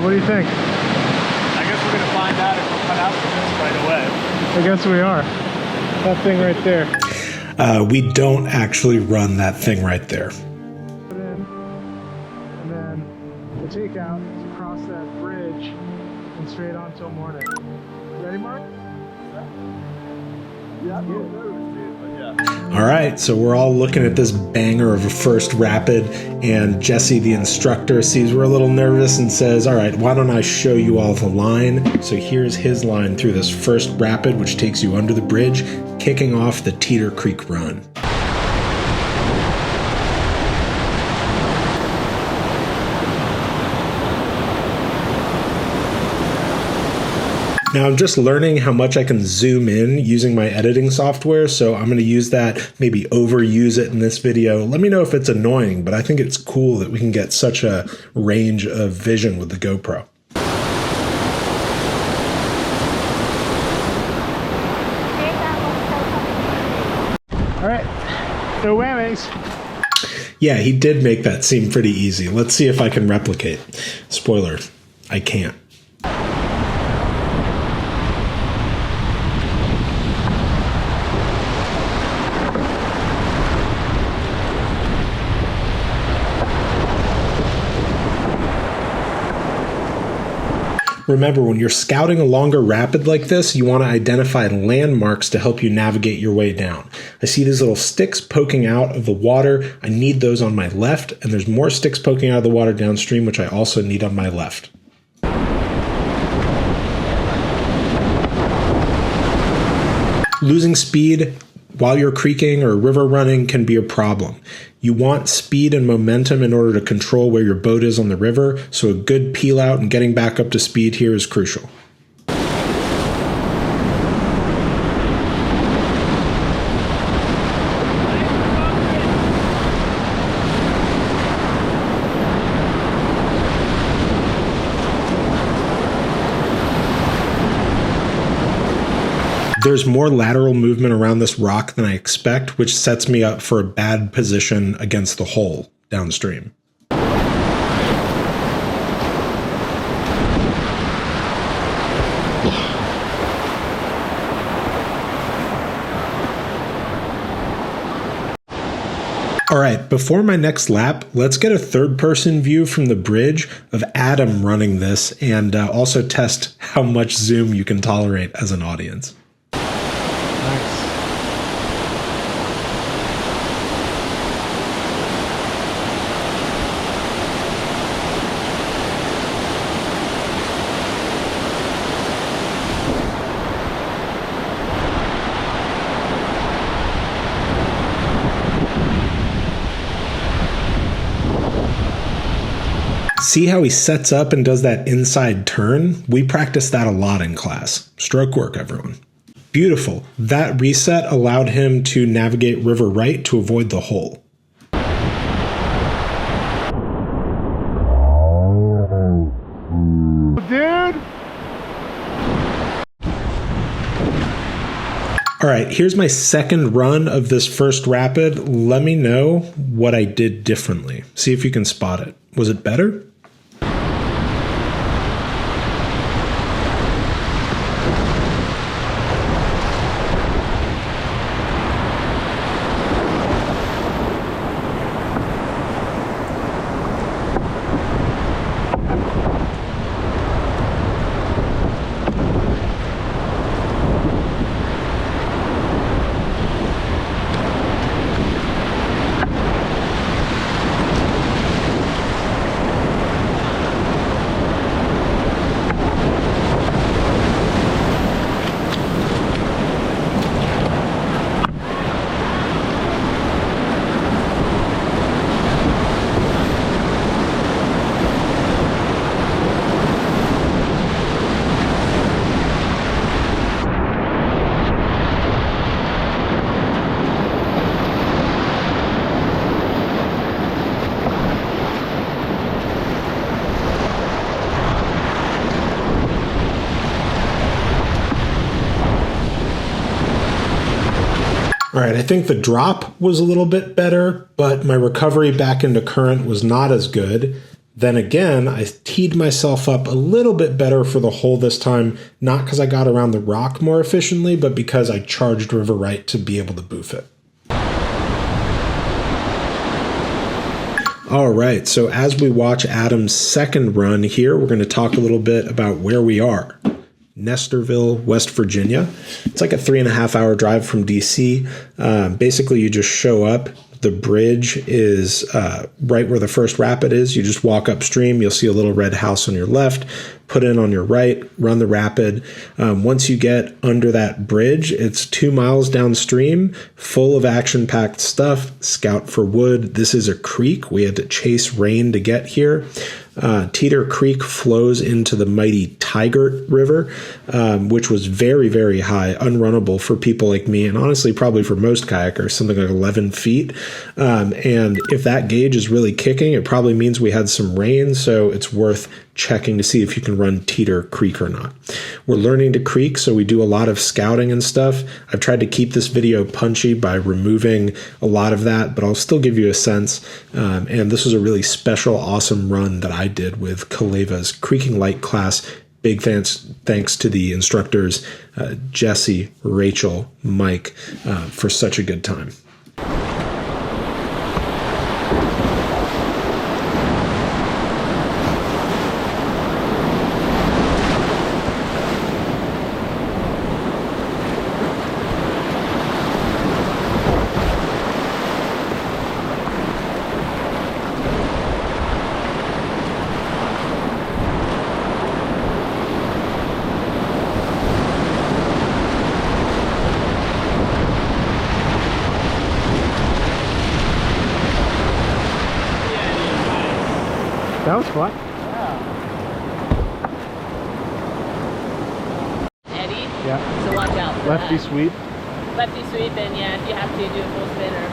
what do you think? I guess we're gonna find out if we're cut out for this right away. I guess we are. That thing right there. We don't actually run that thing right there. Put in, and then the takeout is across that bridge and straight on till morning. Ready, Mark? Yeah. All right, so we're all looking at this banger of a first rapid, and Jesse, the instructor, sees we're a little nervous and says, all right, why don't I show you all the line? So here's his line through this first rapid, which takes you under the bridge, kicking off the Teter Creek run. Now I'm just learning how much I can zoom in using my editing software, so I'm going to use that, maybe overuse it in this video. Let me know if it's annoying, but I think it's cool that we can get such a range of vision with the GoPro. All right, no whammies. Yeah, he did make that seem pretty easy. Let's see if I can replicate. Spoiler, I can't. Remember, when you're scouting a longer rapid like this, you want to identify landmarks to help you navigate your way down. I see these little sticks poking out of the water. I need those on my left, and there's more sticks poking out of the water downstream, which I also need on my left. Losing speed while you're creeking or river running can be a problem. You want speed and momentum in order to control where your boat is on the river, so a good peel out and getting back up to speed here is crucial. There's more lateral movement around this rock than I expect, which sets me up for a bad position against the hole downstream. All right, before my next lap, let's get a third-person view from the bridge of Adam running this, and also test how much zoom you can tolerate as an audience. See how he sets up and does that inside turn? We practice that a lot in class. Stroke work, everyone. Beautiful. That reset allowed him to navigate river right to avoid the hole. Dude! All right, here's my second run of this first rapid. Let me know what I did differently. See if you can spot it. Was it better? All right, I think the drop was a little bit better, but my recovery back into current was not as good. Then again, I teed myself up a little bit better for the hole this time, not because I got around the rock more efficiently, but because I charged river right to be able to boof it. All right, so as we watch Adam's second run here, we're going to talk a little bit about where we are. Nestorville, West Virginia. It's like a 3.5 hour drive from DC. Basically, you just show up. The bridge is right where the first rapid is. You just walk upstream. You'll see a little red house on your left. Put in on your right, run the rapid. Once you get under that bridge, it's 2 miles downstream, full of action-packed stuff. Scout for wood. This is a creek. We had to chase rain to get here. Teter Creek flows into the mighty Tygart River, which was very, very high, unrunnable for people like me, and honestly probably for most kayakers, something like 11 feet. And if that gauge is really kicking, it probably means we had some rain, so it's worth checking to see if you can run Teter Creek or not. We're learning to creek, so we do a lot of scouting and stuff. I've tried to keep this video punchy by removing a lot of that, but I'll still give you a sense. And this was a really special, awesome run that I did with Calleva's Creeking Lite class. Big thanks to the instructors, Jesse, Rachel, Mike, for such a good time. That was fun. Eddie. Yeah. So watch out for Lefty that. sweep. Lefty sweep, and yeah, if you have to do a full spin or a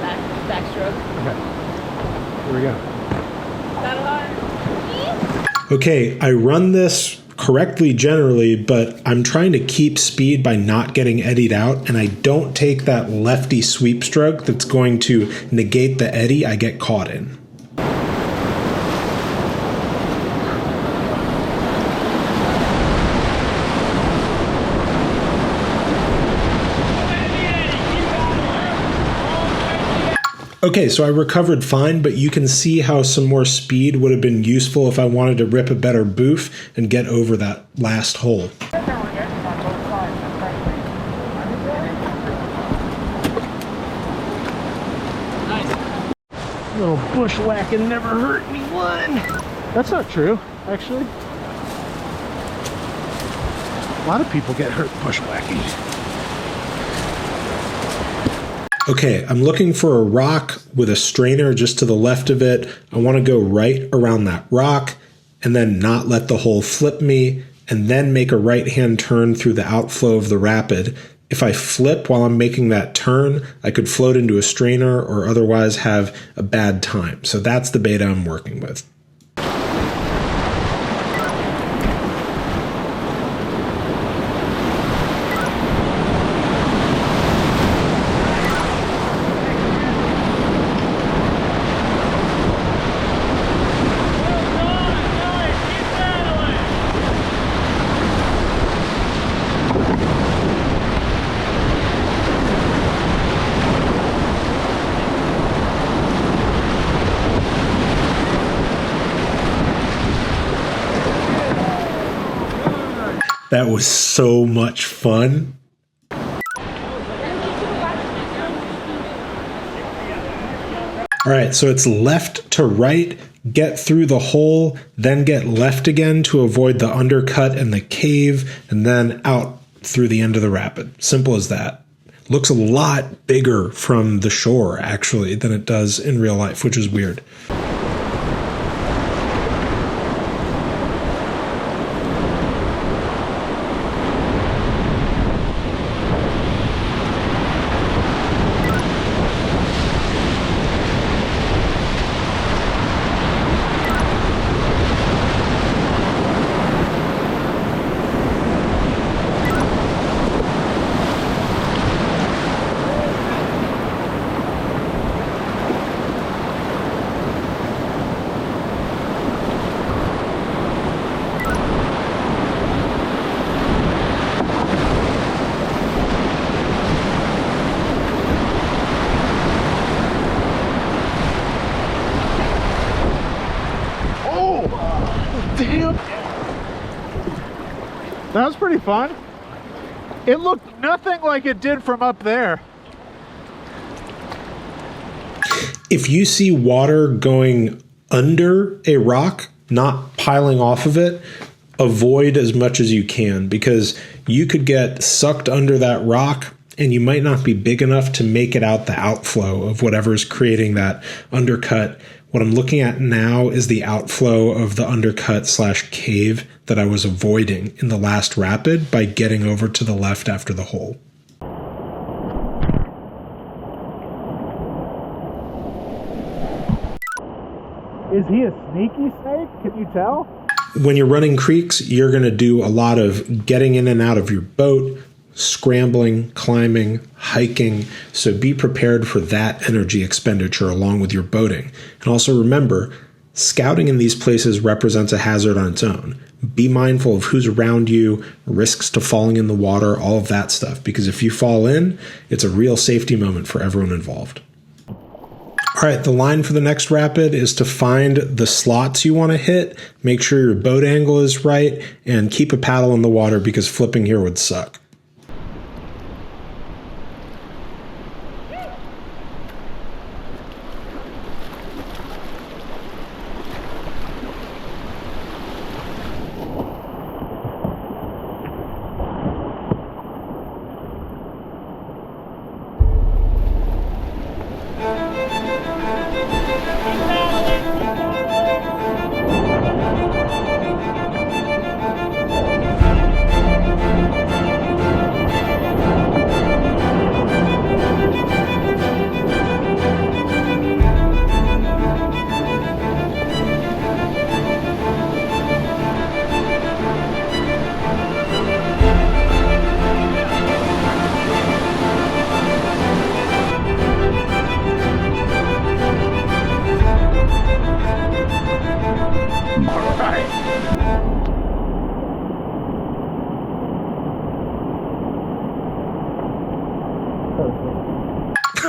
backstroke. Okay. Here we go. Got a lot. Okay, I run this correctly generally, but I'm trying to keep speed by not getting eddied out, and I don't take that lefty sweep stroke that's going to negate the eddy I get caught in. Okay, so I recovered fine, but you can see how some more speed would have been useful if I wanted to rip a better boof and get over that last hole. Nice. Little bushwhacking never hurt anyone. That's not true, actually. A lot of people get hurt bushwhacking. Okay, I'm looking for a rock with a strainer just to the left of it. I want to go right around that rock and then not let the hole flip me, and then make a right-hand turn through the outflow of the rapid. If I flip while I'm making that turn, I could float into a strainer or otherwise have a bad time. So that's the beta I'm working with. That was so much fun. All right, so it's left to right, get through the hole, then get left again to avoid the undercut and the cave, and then out through the end of the rapid. Simple as that. Looks a lot bigger from the shore, actually, than it does in real life, which is weird. Damn. That was pretty fun. It looked nothing like it did from up there. If you see water going under a rock, not piling off of it, avoid as much as you can, because you could get sucked under that rock and you might not be big enough to make it out the outflow of whatever's creating that undercut. What I'm looking at now is the outflow of the undercut/cave that I was avoiding in the last rapid by getting over to the left after the hole. Is he a sneaky snake? Can you tell? When you're running creeks, you're going to do a lot of getting in and out of your boat, scrambling, climbing, hiking. So be prepared for that energy expenditure along with your boating. And also remember, scouting in these places represents a hazard on its own. Be mindful of who's around you, risks to falling in the water, all of that stuff. Because if you fall in, it's a real safety moment for everyone involved. All right, the line for the next rapid is to find the slots you want to hit, make sure your boat angle is right, and keep a paddle in the water because flipping here would suck.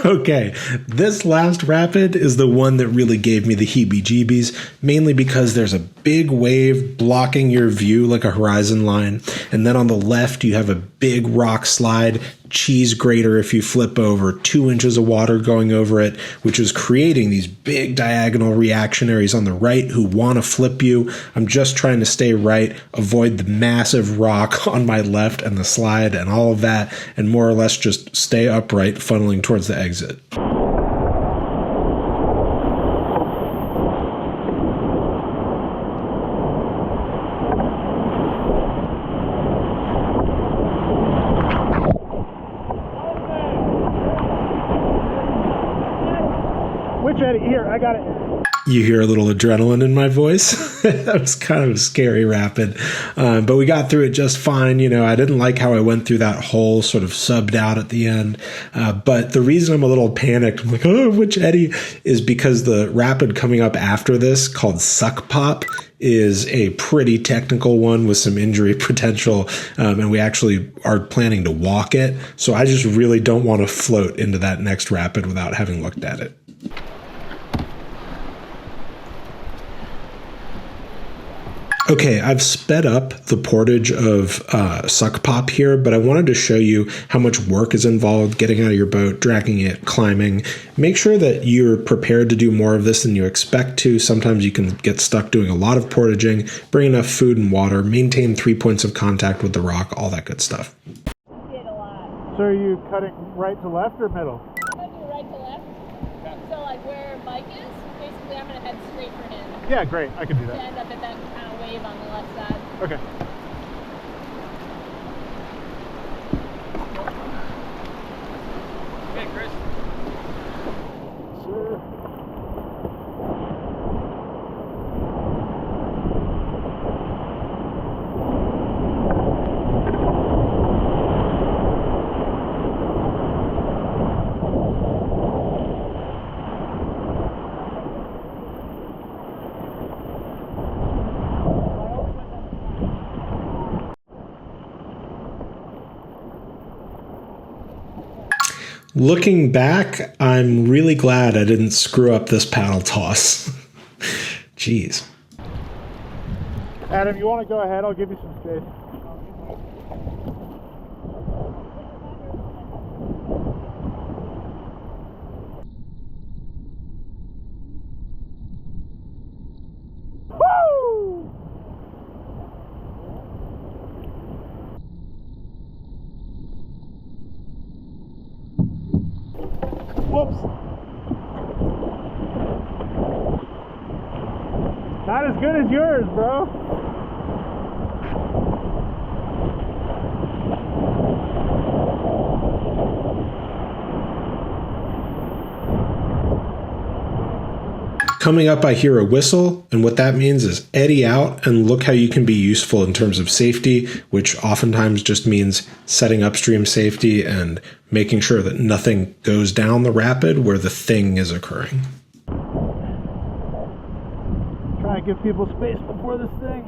Okay, this last rapid is the one that really gave me the heebie-jeebies, mainly because there's a big wave blocking your view like a horizon line, and then on the left you have a big rock slide, cheese grater if you flip over, 2 inches of water going over it, which is creating these big diagonal reactionaries on the right who want to flip you. I'm just trying to stay right, avoid the massive rock on my left and the slide and all of that, and more or less just stay upright, funneling towards the exit. Here, I got it. You hear a little adrenaline in my voice. That was kind of a scary rapid, but we got through it just fine. You know, I didn't like how I went through that hole, sort of subbed out at the end. But the reason I'm a little panicked, I'm like, oh, which eddy, is because the rapid coming up after this, called Suck Pop, is a pretty technical one with some injury potential, and we actually are planning to walk it. So I just really don't want to float into that next rapid without having looked at it. Okay, I've sped up the portage of Suck Pop here, but I wanted to show you how much work is involved getting out of your boat, dragging it, climbing. Make sure that you're prepared to do more of this than you expect to. Sometimes you can get stuck doing a lot of portaging. Bring enough food and water, maintain 3 points of contact with the rock, all that good stuff. So are you cutting right to left or middle? I'm going to do right to left. So like where Mike is, basically I'm going to head straight for him. Yeah, great. I can do To that. end up at that kind of wave on the left side. Okay. Okay, Chris. Sure. Looking back, I'm really glad I didn't screw up this paddle toss. Jeez. Adam, you want to go ahead? I'll give you some space. Woo! Whoops. Not as good as yours, bro. Coming up, I hear a whistle, and what that means is eddy out and look how you can be useful in terms of safety, which oftentimes just means setting upstream safety and making sure that nothing goes down the rapid where the thing is occurring. Try and give people space before this thing.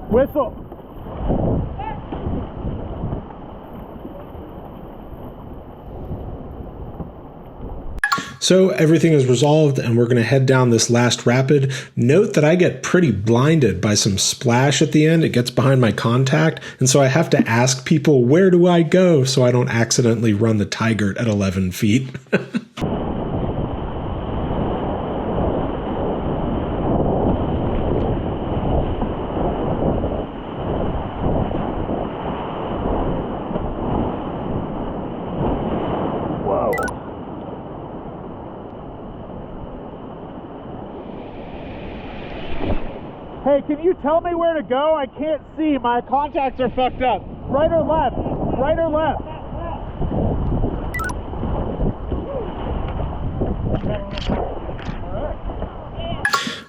Whistle. So everything is resolved and we're going to head down this last rapid. Note that I get pretty blinded by some splash at the end. It gets behind my contact, and so I have to ask people, where do I go, so I don't accidentally run the Tygart at 11 feet. Hey, can you tell me where to go? I can't see. My contacts are fucked up. Right or left? Right or left?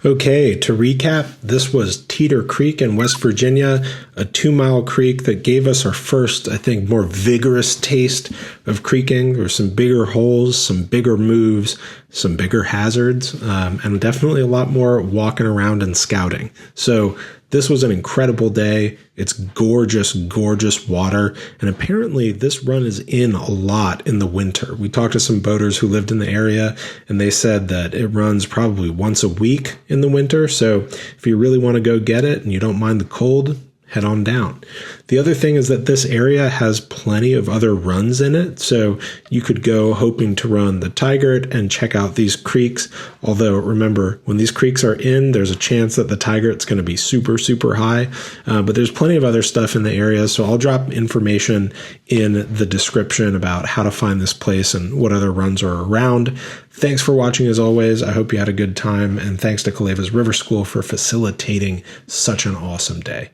Okay, to recap, this was Teter Creek in West Virginia, a 2-mile creek that gave us our first, I think, more vigorous taste of creeking. There were some bigger holes, some bigger moves, some bigger hazards, and definitely a lot more walking around and scouting. So this was an incredible day. It's gorgeous, gorgeous water. And apparently this run is in a lot in the winter. We talked to some boaters who lived in the area, and they said that it runs probably once a week in the winter. So if you really want to go get it and you don't mind the cold, head on down. The other thing is that this area has plenty of other runs in it, so you could go hoping to run the Tygart and check out these creeks. Although remember, when these creeks are in, there's a chance that the Tygart's going to be super, super high, but there's plenty of other stuff in the area, so I'll drop information in the description about how to find this place and what other runs are around. Thanks for watching as always. I hope you had a good time, and thanks to Calleva's River School for facilitating such an awesome day.